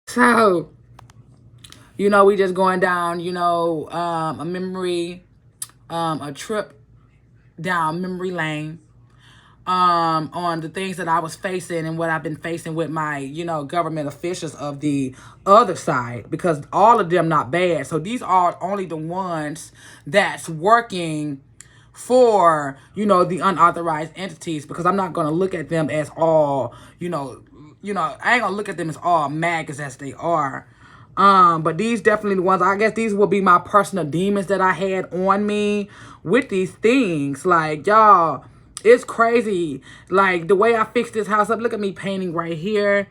So, we just going down, a memory, a trip down memory lane, on the things that I was facing and what I've been facing with my, government officials of the other side, because all of them not bad. So these are only the ones that's working for, the unauthorized entities, because I'm not going to look at them as all, I ain't going to look at them as all maggots as they are. But these definitely the ones, I guess these will be my personal demons that I had on me with these things. Like, y'all, it's crazy. Like, the way I fixed this house up, look at me painting right here.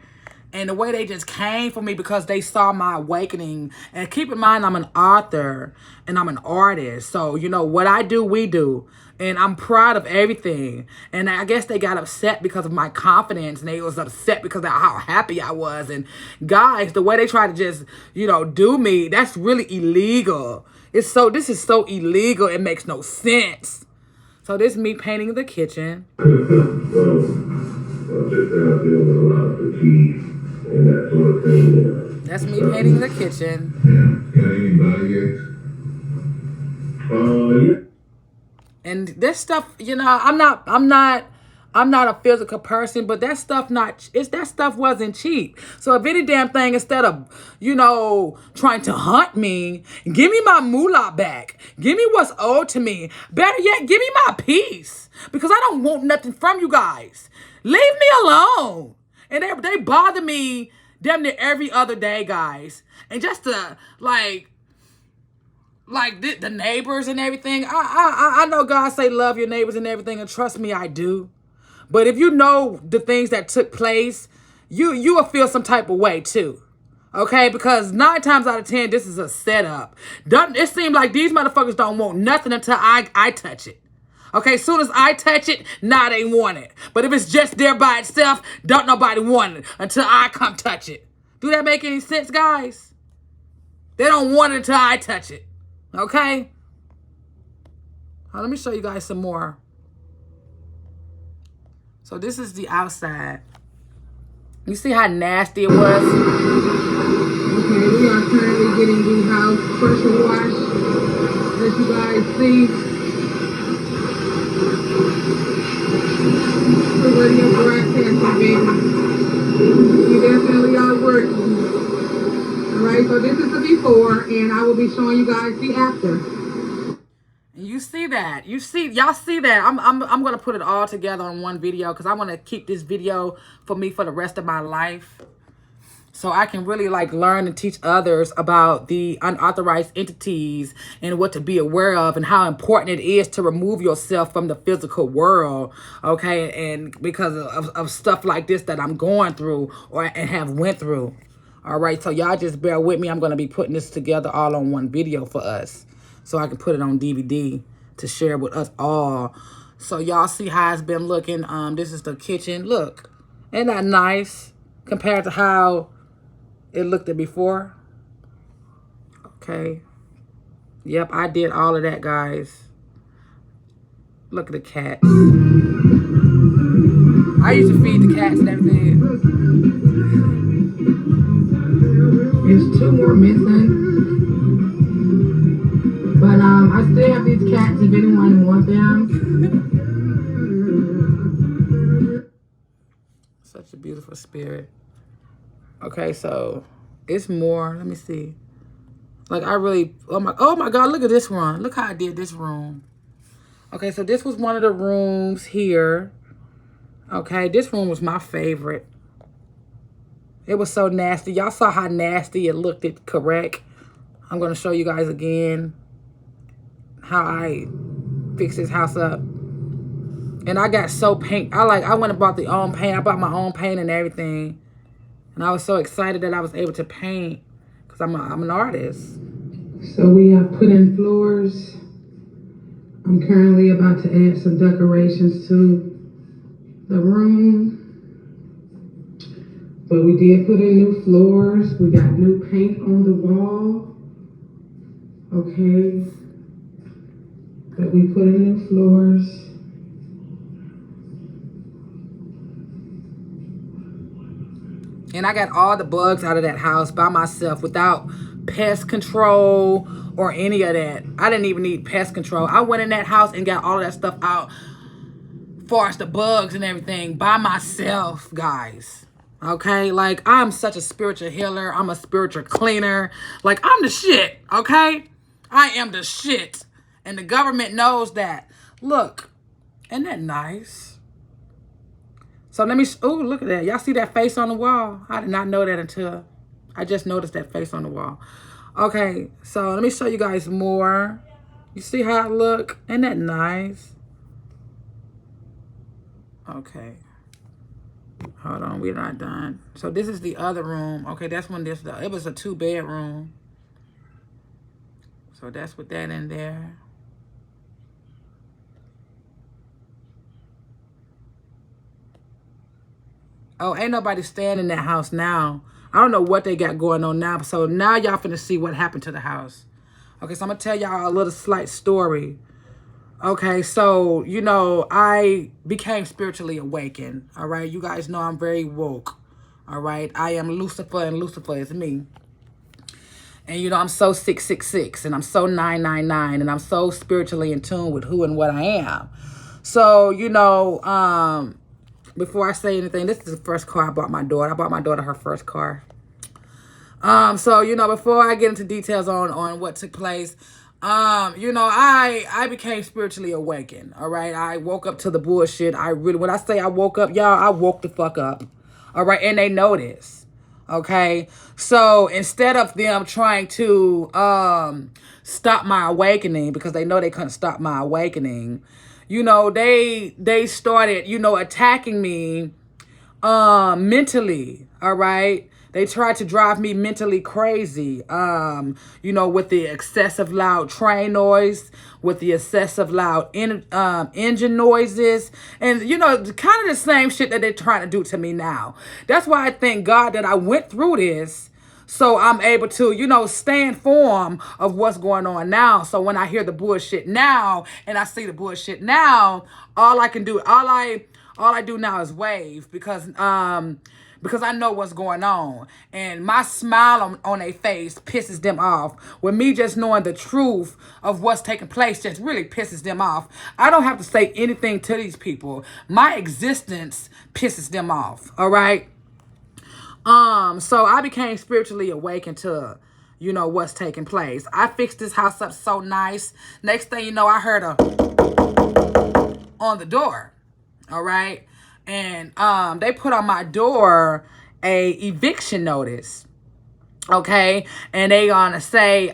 And the way they just came for me because they saw my awakening. And keep in mind, I'm an author and I'm an artist. So, what I do, we do. And I'm proud of everything. And I guess they got upset because of my confidence. And they was upset because of how happy I was. And guys, the way they try to just, do me, that's really illegal. This is so illegal. It makes no sense. So this is me painting the kitchen. Well, just deal with a lot of fatigue and that sort of thing. That's me painting the kitchen. Yeah. Got anybody yet? Yeah. And this stuff, I'm not a physical person, but that stuff wasn't cheap. So if any damn thing, instead of, trying to hunt me, give me my moolah back. Give me what's owed to me. Better yet, give me my peace. Because I don't want nothing from you guys. Leave me alone. And they bother me damn near every other day, guys. And just to, like the neighbors and everything. I know God say love your neighbors and everything, and trust me, I do. But if you know the things that took place, you will feel some type of way too. Okay? Because 9 times out of 10, this is a setup. It seems like these motherfuckers don't want nothing until I touch it. Okay, as soon as I touch it, now they want it. But if it's just there by itself, don't nobody want it until I come touch it. Do that make any sense, guys? They don't want it until I touch it. Okay? Let me show you guys some more. So this is the outside. You see how nasty it was? Okay, we are currently getting the house pressure wash. As you guys see. So we're here broadcasting, baby. We definitely are working. Alright, so this is the before, and I will be showing you guys the after. You see that? Y'all see that? I'm gonna put it all together on one video because I want to keep this video for me for the rest of my life, so I can really learn and teach others about the unauthorized entities and what to be aware of and how important it is to remove yourself from the physical world. Okay, and because of stuff like this that I'm going through and have went through. All right, so y'all just bear with me. I'm gonna be putting this together all on one video for us, so I can put it on DVD to share with us all. So y'all see how it's been looking. This is the kitchen. Look, ain't that nice compared to how it looked at before? Okay. Yep, I did all of that, guys. Look at the cats. I used to feed the cats and everything. There's 2 more missing. But I still have these cats if anyone wants them. Such a beautiful spirit. Okay, so it's more. Let me see. Oh my God, look at this one. Look how I did this room. Okay, so this was one of the rooms here. Okay, this room was my favorite. It was so nasty. Y'all saw how nasty it looked, correct? I'm going to show you guys again how I fixed this house up. And I got so paint. I went and bought the own paint. I bought my own paint and everything. And I was so excited that I was able to paint because I'm an artist. So we have put in floors. I'm currently about to add some decorations to the room. But we did put in new floors. We got new paint on the wall. Okay. But we put in new floors. And I got all the bugs out of that house by myself without pest control or any of that. I didn't even need pest control. I went in that house and got all of that stuff out, far as the bugs and everything, by myself, guys. Okay? Like, I'm such a spiritual healer. I'm a spiritual cleaner. Like, I'm the shit. Okay? I am the shit. And the government knows that. Look, isn't that nice? So let me, oh, look at that. Y'all see that face on the wall? I did not know that until I just noticed that face on the wall. Okay, so let me show you guys more. You see how it look? Isn't that nice? Okay. Hold on, we're not done. So this is the other room. Okay, that's when this, it was a 2-bedroom. So that's what that in there. Oh, ain't nobody staying in that house now. I don't know what they got going on now. So now y'all finna see what happened to the house. Okay, so I'm gonna tell y'all a little slight story. Okay, so, you know, I became spiritually awakened. All right, you guys know I'm very woke. All right, I am Lucifer and Lucifer is me. And, you know, I'm so 666 and I'm so 999 and I'm so spiritually in tune with who and what I am. So, you know, before I say anything, this is the first car I bought my daughter. I bought my daughter her first car. So, you know, before I get into details on what took place, you know, I became spiritually awakened. All right. I woke up to the bullshit. When I say I woke up, y'all, I woke the fuck up. All right. And they know this. Okay. So instead of them trying to, stop my awakening because they know they couldn't stop my awakening, you know, they started, you know, attacking me, mentally. All right. They tried to drive me mentally crazy, you know, with the excessive loud train noise, with the excessive loud engine noises, and, you know, kind of the same shit that they're trying to do to me now. That's why I thank God that I went through this, so I'm able to, you know, stay informed of what's going on now. So when I hear the bullshit now and I see the bullshit now, all I do now is wave because I know what's going on. And my smile on their face pisses them off. With me just knowing the truth of what's taking place just really pisses them off. I don't have to say anything to these people. My existence pisses them off. All right? So I became spiritually awakened to, you know, what's taking place. I fixed this house up so nice. Next thing you know, I heard a on the door. All right? And they put on my door a eviction notice. Okay? And they gonna say,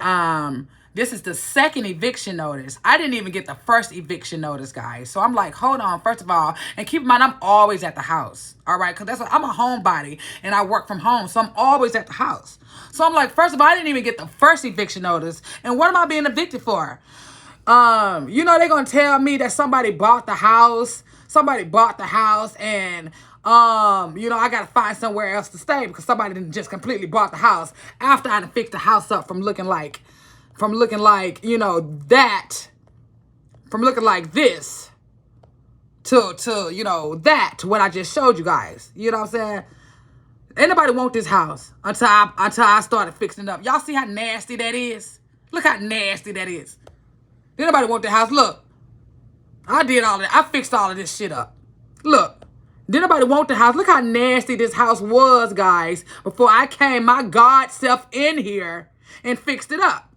this is the second eviction notice. I didn't even get the first eviction notice, guys. So I'm like, hold on, first of all, and keep in mind, I'm always at the house. All right? Because I'm a homebody and I work from home. So I'm always at the house. So I'm like, first of all, I didn't even get the first eviction notice. And what am I being evicted for? You know, they're gonna tell me that somebody bought the house. Somebody bought the house and, you know, I got to find somewhere else to stay because somebody didn't just completely bought the house after I done fixed the house up from looking like, you know, from looking like this to, you know, that, to what I just showed you guys. You know what I'm saying? Ain't nobody want this house until I started fixing it up. Y'all see how nasty that is? Look how nasty that is. Ain't nobody want the house. Look. I did all that. I fixed all of this shit up. Look. Didn't nobody want the house. Look how nasty this house was, guys. Before I came my God self in here and fixed it up.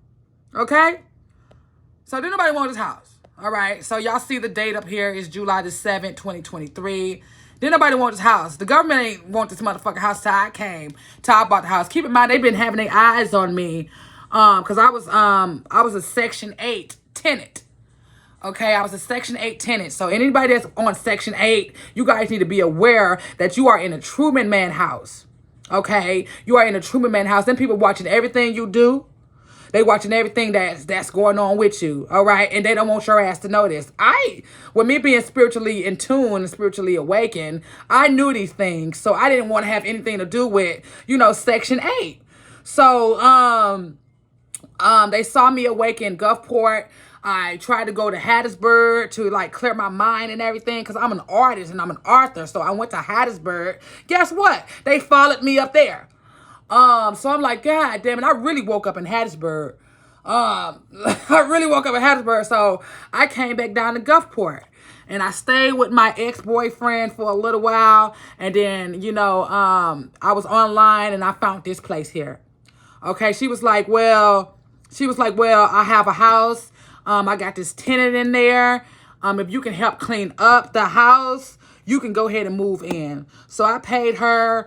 Okay? So didn't nobody want this house. All right. So y'all see the date up here is July the 7th, 2023. Didn't nobody want this house. The government ain't want this motherfucking house till I came. Till I bought the house. Keep in mind, they've been having their eyes on me. Because I was a Section 8 tenant. Okay, I was a Section 8 tenant. So anybody that's on Section 8, you guys need to be aware that you are in a Truman Man house. Okay? You are in a Truman Man house. Then people watching everything you do. They watching everything that's going on with you. All right? And they don't want your ass to know this. With me being spiritually in tune and spiritually awakened, I knew these things. So I didn't want to have anything to do with, you know, Section 8. So, they saw me awake in Gulfport. I tried to go to Hattiesburg to like clear my mind and everything because I'm an artist and I'm an author. So I went to Hattiesburg. Guess what? They followed me up there. So I'm like, God damn it, I really woke up in Hattiesburg. I really woke up in Hattiesburg. So I came back down to Gulfport. And I stayed with my ex-boyfriend for a little while. And then, you know, I was online and I found this place here. Okay, she was like, well, I have a house. I got this tenant in there. If you can help clean up the house, you can go ahead and move in. So I paid her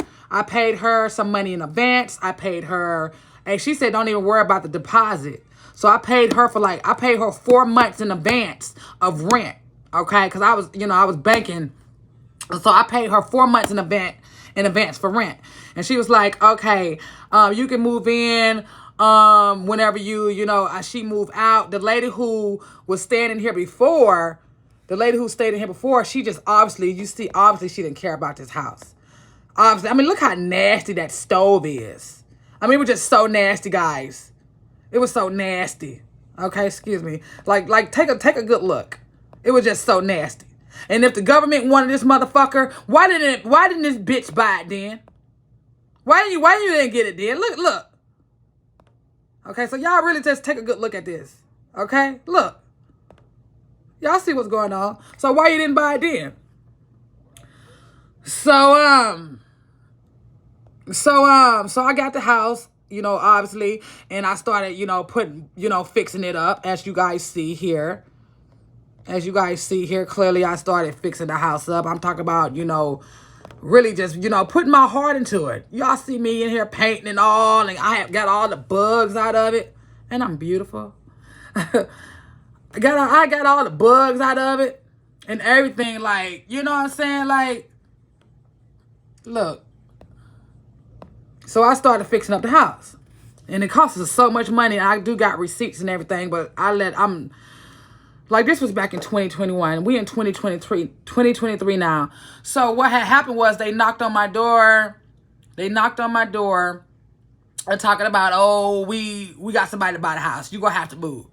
some money in advance. I paid her, and she said, don't even worry about the deposit. So I paid her 4 months in advance of rent. Okay, because I was banking. So I paid her 4 months in advance for rent. And she was like, okay, you can move in whenever she moved out. The lady who was staying in here before, she just obviously she didn't care about this house. Obviously, I mean, look how nasty that stove is. I mean, it was just so nasty, guys. It was so nasty. Okay, excuse me. Like take a good look. It was just so nasty. And if the government wanted this motherfucker, why didn't this bitch buy it then? Why you didn't get it then? Look. Okay, so y'all really just take a good look at this. Okay? Look. Y'all see what's going on. So why you didn't buy it then? So I got the house, obviously, and I started, fixing it up, as you guys see here. As you guys see here, clearly I started fixing the house up. I'm talking about, really just, putting my heart into it. Y'all see me in here painting and all, and I have got all the bugs out of it. And I'm beautiful. I got all the bugs out of it and everything. Like, you know what I'm saying? Like, look. So I started fixing up the house. And it costs us so much money. I do got receipts and everything, but like, this was back in 2021. We in 2023 now. So what had happened was they knocked on my door. They're talking about, oh, we got somebody to buy the house. You gonna have to move.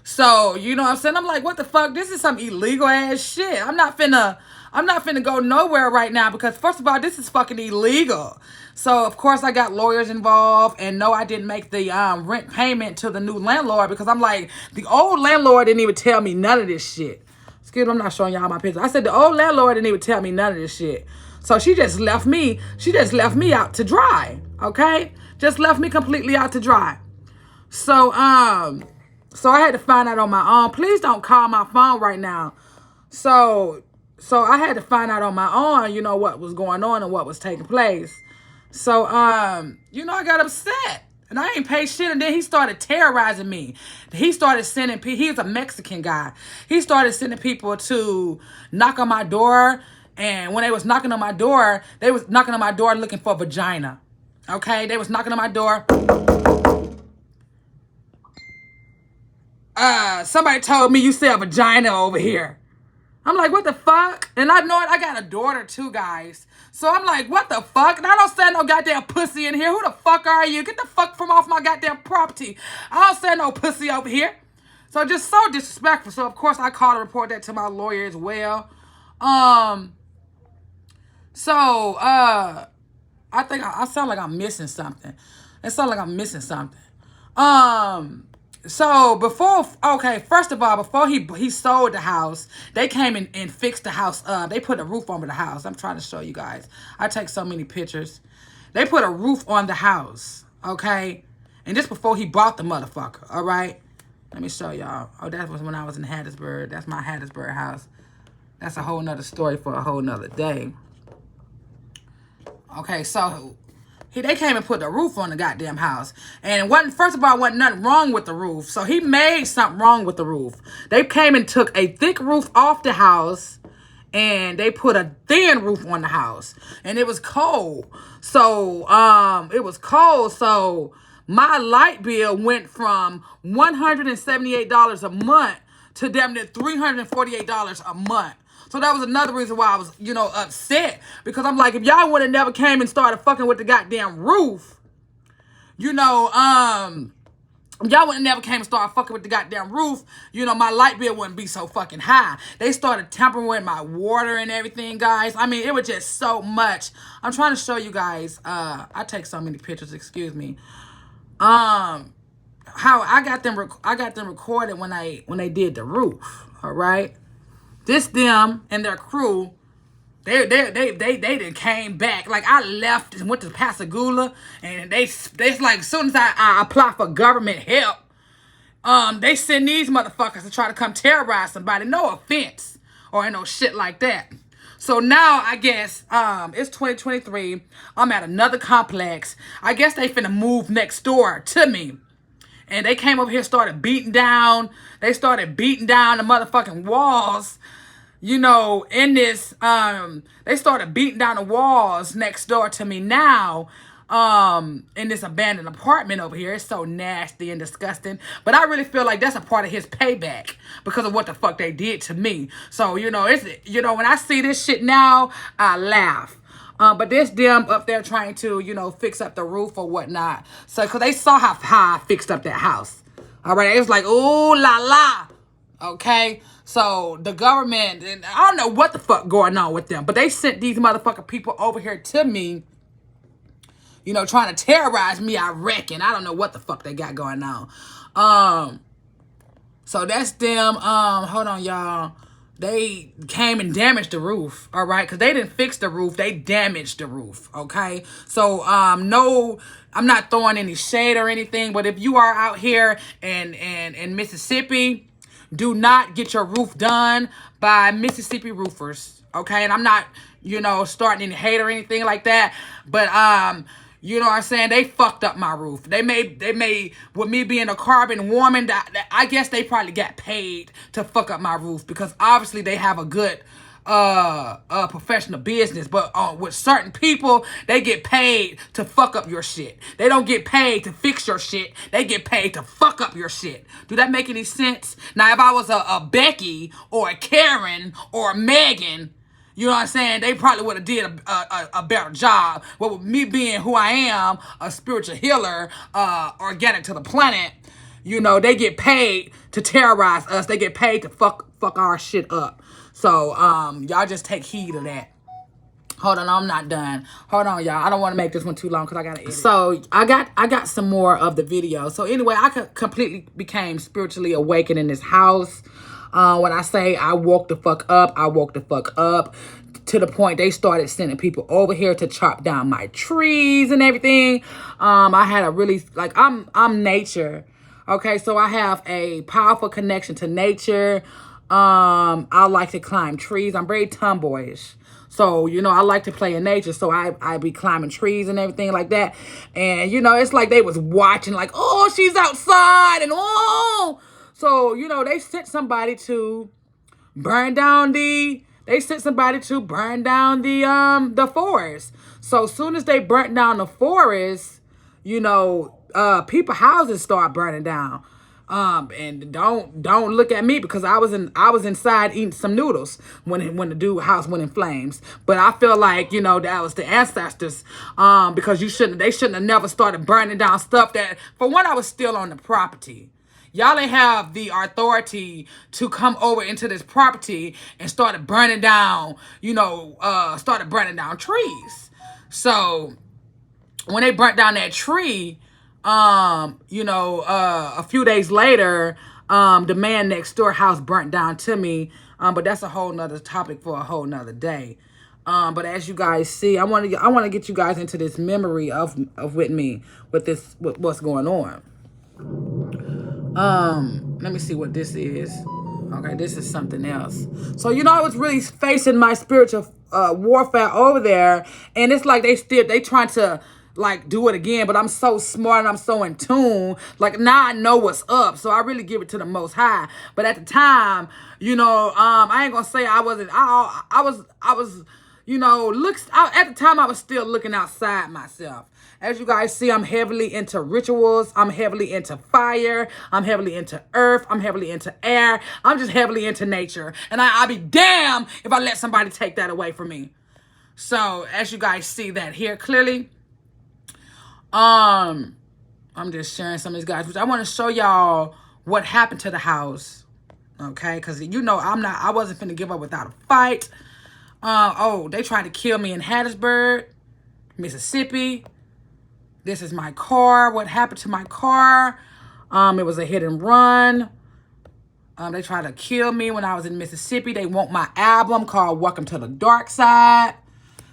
So, you know what I'm saying? I'm like, what the fuck? This is some illegal ass shit. I'm not finna go nowhere right now because, first of all, this is fucking illegal. So, of course, I got lawyers involved. And no, I didn't make the rent payment to the new landlord because I'm like, the old landlord didn't even tell me none of this shit. Excuse me, I'm not showing y'all my picture. I said the old landlord didn't even tell me none of this shit. So she just left me out to dry. Okay? Just left me completely out to dry. So I had to find out on my own. Please don't call my phone right now. So I had to find out on my own, what was going on and what was taking place. So, I got upset. And I ain't paid shit. And then he started terrorizing me. He started sending people. He's a Mexican guy. He started sending people to knock on my door. And when they was knocking on my door, they was knocking on my door looking for vagina. Okay? They was knocking on my door. Somebody told me you sell vagina over here. I'm like, what the fuck? And I know it. I got a daughter too, guys. So I'm like, what the fuck? And I don't sell no goddamn pussy in here. Who the fuck are you? Get the fuck from off my goddamn property. I don't sell no pussy over here. So just so disrespectful. So of course I called and report that to my lawyer as well. I think I sound like I'm missing something. It sounds like I'm missing something. So first of all, before he sold the house, they came in and fixed the house up. They put a roof over the house. I'm trying to show you guys. I take so many pictures. They put a roof on the house, okay? And this before he bought the motherfucker, all right? Let me show y'all. Oh, that was when I was in Hattiesburg. That's my Hattiesburg house. That's a whole nother story for a whole nother day. Okay, so they came and put the roof on the goddamn house. And first of all, wasn't nothing wrong with the roof. So he made something wrong with the roof. They came and took a thick roof off the house. And they put a thin roof on the house. And it was cold. So, So my light bill went from $178 a month to damn near $348 a month. So that was another reason why I was, upset. Because I'm like, if y'all would have never came and started fucking with the goddamn roof, y'all wouldn't never came and started fucking with the goddamn roof, you know, my light bill wouldn't be so fucking high. They started tampering with my water and everything, guys. I mean, it was just so much. I'm trying to show you guys. I take so many pictures, excuse me. How I got them recorded when they did the roof. All right. This them and their crew, they done came back. Like, I left and went to Pascagoula, and they like, as soon as I apply for government help, they send these motherfuckers to try to come terrorize somebody. No offense or no shit like that. So now I guess it's 2023. I'm at another complex. I guess they finna move next door to me. And they came over here, started beating down. They started beating down the motherfucking walls. You know, in this, they started beating down the walls next door to me now, in this abandoned apartment over here. It's so nasty and disgusting. But I really feel like that's a part of his payback because of what the fuck they did to me. So, you know, when I see this shit now, I laugh. But there's them up there trying to, you know, fix up the roof or whatnot. So, because they saw how I fixed up that house. All right. It was like, ooh, la, la. Okay. So, the government, and I don't know what the fuck going on with them. But they sent these motherfucking people over here to me, you know, trying to terrorize me, I reckon. I don't know what the fuck they got going on. So, that's them. Hold on, y'all. They came and damaged the roof, all right? Because they didn't fix the roof. They damaged the roof, okay? So, no, I'm not throwing any shade or anything. But if you are out here in Mississippi, do not get your roof done by Mississippi roofers, okay? And I'm not, you know, starting any hate or anything like that. But, you know what I'm saying? They fucked up my roof. They made, with me being a carbon woman, I guess they probably got paid to fuck up my roof because obviously they have a good professional business. But with certain people, they get paid to fuck up your shit. They don't get paid to fix your shit. They get paid to fuck up your shit. Do that make any sense? Now, if I was a Becky or a Karen or a Megan, you know what I'm saying? They probably would have did a better job. But with me being who I am, a spiritual healer, organic to the planet, you know, they get paid to terrorize us. They get paid to fuck our shit up. So, y'all just take heed of that. Hold on, I'm not done. Hold on, y'all. I don't want to make this one too long because I got to edit. So, I got some more of the video. So, anyway, I completely became spiritually awakened in this house. When I say I woke the fuck up, I woke the fuck up to the point they started sending people over here to chop down my trees and everything. I had a really, like, I'm nature. Okay, so I have a powerful connection to nature. I like to climb trees. I'm very tomboyish. So, you know, I like to play in nature. So I be climbing trees and everything like that. And, you know, it's like they was watching like, oh, she's outside and oh. So, you know, they sent somebody to burn down the forest. So as soon as they burnt down the forest, you know, people houses start burning down. And don't look at me because I was inside eating some noodles when the dude house went in flames. But I feel like, you know, that was the ancestors, because they shouldn't have never started burning down stuff that, for one, I was still on the property. Y'all ain't have the authority to come over into this property and started burning down, you know, started burning down trees. So when they burnt down that tree, you know, a few days later, the man next door house burnt down to me. But that's a whole nother topic for a whole nother day. But as you guys see, I want to get you guys into this memory of with me with what's going on. Let me see what this is. Okay, this is something else. So, you know, I was really facing my spiritual warfare over there, and it's like they trying to like do it again, but I'm so smart and I'm so in tune. Like, now I know what's up, so I really give it to the Most High. But at the time, you know, I ain't gonna say I wasn't. I was, you know, at the time I was still looking outside myself. As you guys see, I'm heavily into rituals. I'm heavily into fire. I'm heavily into earth. I'm heavily into air. I'm just heavily into nature. And I'll be damned if I let somebody take that away from me. So, as you guys see that here clearly, I'm just sharing some of these guys, which I want to show y'all what happened to the house. Okay, because you know I wasn't finna give up without a fight. Oh, they tried to kill me in Hattiesburg, Mississippi. This is my car. What happened to my car? It was a hit and run. They tried to kill me when I was in Mississippi. They want my album called Welcome to the Dark Side.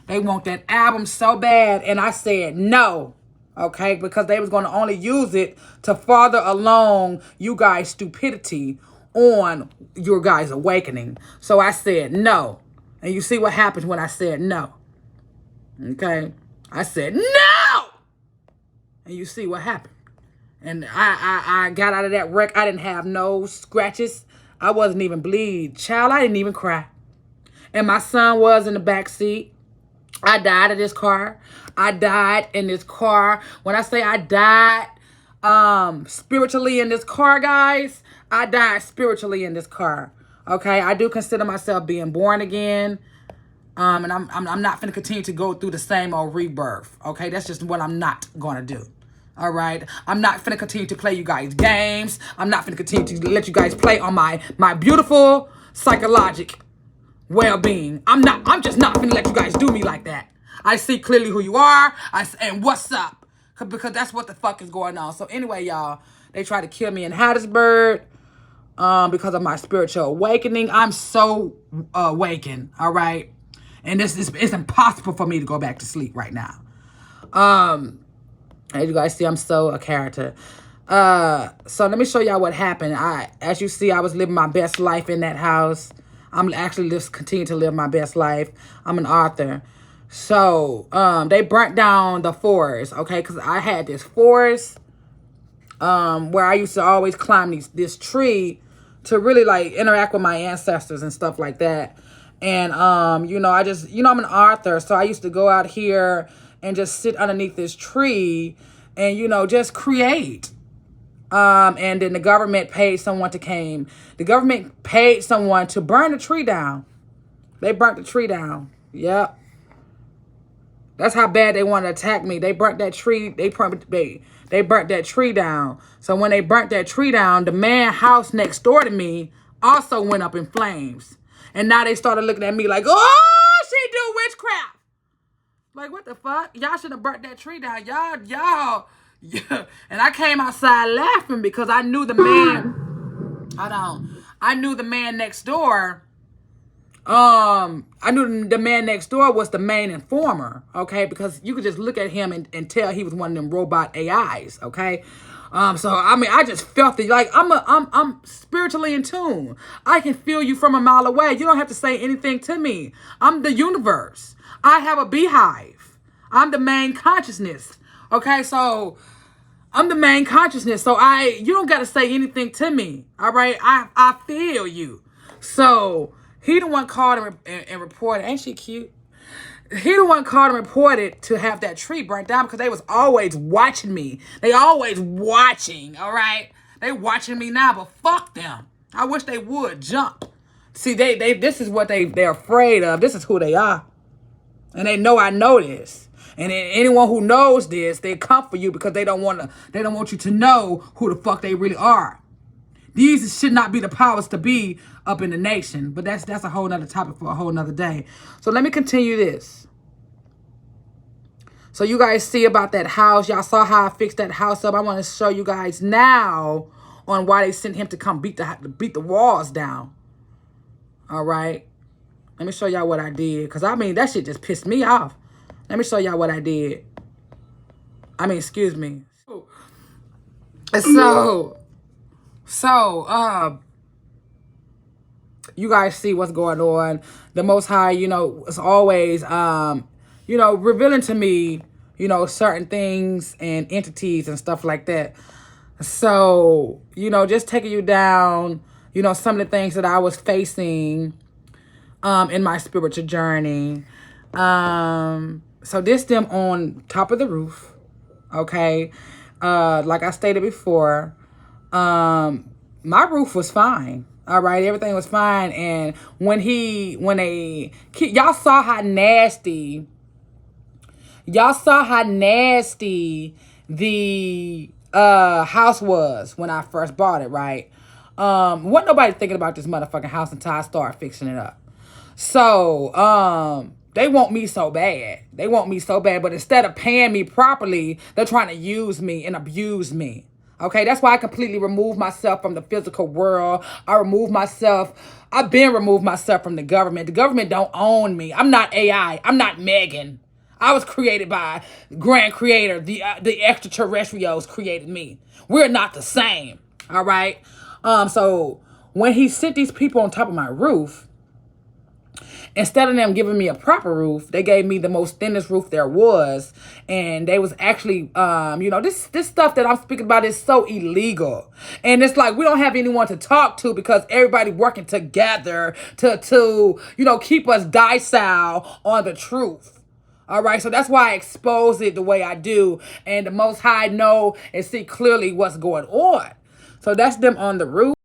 They want that album so bad. And I said no. Okay, because they was going to only use it to further along you guys' stupidity on your guys' awakening. So I said no. And you see what happens when I said no. Okay? I said no! And you see what happened. And I got out of that wreck. I didn't have no scratches. I wasn't even bleed. Child, I didn't even cry. And my son was in the back seat. I died in this car. I died in this car. When I say I died spiritually in this car, guys, I died spiritually in this car. Okay, I do consider myself being born again. And I'm not going to continue to go through the same old rebirth. Okay, that's just what I'm not going to do. All right, I'm not going to continue to play you guys games. I'm not going to continue to let you guys play on my beautiful psychological well-being. I'm just not going to let you guys do me like that. I see clearly who you are. And what's up? Because that's what the fuck is going on. So anyway, y'all, they tried to kill me in Hattiesburg because of my spiritual awakening. I'm so awakened, all right? And it's impossible for me to go back to sleep right now. As you guys see, I'm so a character. So let me show y'all what happened. As you see, I was living my best life in that house. I'm actually continue to live my best life. I'm an author. So they burnt down the forest, okay? Because I had this forest where I used to always climb this tree to really like interact with my ancestors and stuff like that. And you know, I'm an author, so I used to go out here and just sit underneath this tree and, you know, just create. And then the government paid someone to came. The government paid someone to burn the tree down. They burnt the tree down. Yep. That's how bad they want to attack me. They burnt that tree. They burnt that tree down. So when they burnt that tree down, the man house next door to me also went up in flames. And now they started looking at me like, oh, she do witchcraft. Like, what the fuck? Y'all should have burnt that tree down. Y'all. Yeah. And I came outside laughing because I knew the man. I knew the man next door. I knew the man next door was the main informer, okay? Because you could just look at him and tell he was one of them robot AIs, okay? So I mean, I just felt it. Like I'm spiritually in tune. I can feel you from a mile away. You don't have to say anything to me. I'm the universe. I have a beehive. I'm the main consciousness. Okay, so I'm the main consciousness. So you don't got to say anything to me. All right, I feel you. So he the one called and reported. Ain't she cute? He the one called and reported to have that tree burnt down because they was always watching me. They always watching, all right? They watching me now, but fuck them. I wish they would jump. See, this is what they're afraid of. This is who they are. And they know I know this. And anyone who knows this, they come for you because they don't want you to know who the fuck they really are. These should not be the powers to be up in the nation. But that's a whole nother topic for a whole nother day. So let me continue this. So you guys see about that house. Y'all saw how I fixed that house up. I want to show you guys now on why they sent him to come beat the walls down. All right. Let me show y'all what I did. Because, I mean, that shit just pissed me off. Let me show y'all what I did. I mean, excuse me. So, you guys see what's going on. The Most High, you know, is always, you know, revealing to me, you know, certain things and entities and stuff like that. So, you know, just taking you down, you know, some of the things that I was facing in my spiritual journey. So this them on top of the roof, okay? Like I stated before, my roof was fine. All right, everything was fine. And y'all saw how nasty the house was when I first bought it, right? Wasn't nobody thinking about this motherfucking house until I started fixing it up. So, they want me so bad. They want me so bad. But instead of paying me properly, they're trying to use me and abuse me. Okay, that's why I completely removed myself from the physical world. I've been removed myself from the government. The government don't own me. I'm not AI. I'm not Megan. I was created by Grand Creator. The extraterrestrials created me. We're not the same. All right. So when he sent these people on top of my roof, instead of them giving me a proper roof, they gave me the most thinnest roof there was. And they was actually, this stuff that I'm speaking about is so illegal. And it's like, we don't have anyone to talk to because everybody working together to keep us docile on the truth. All right, so that's why I expose it the way I do. And the Most High know and see clearly what's going on. So that's them on the roof.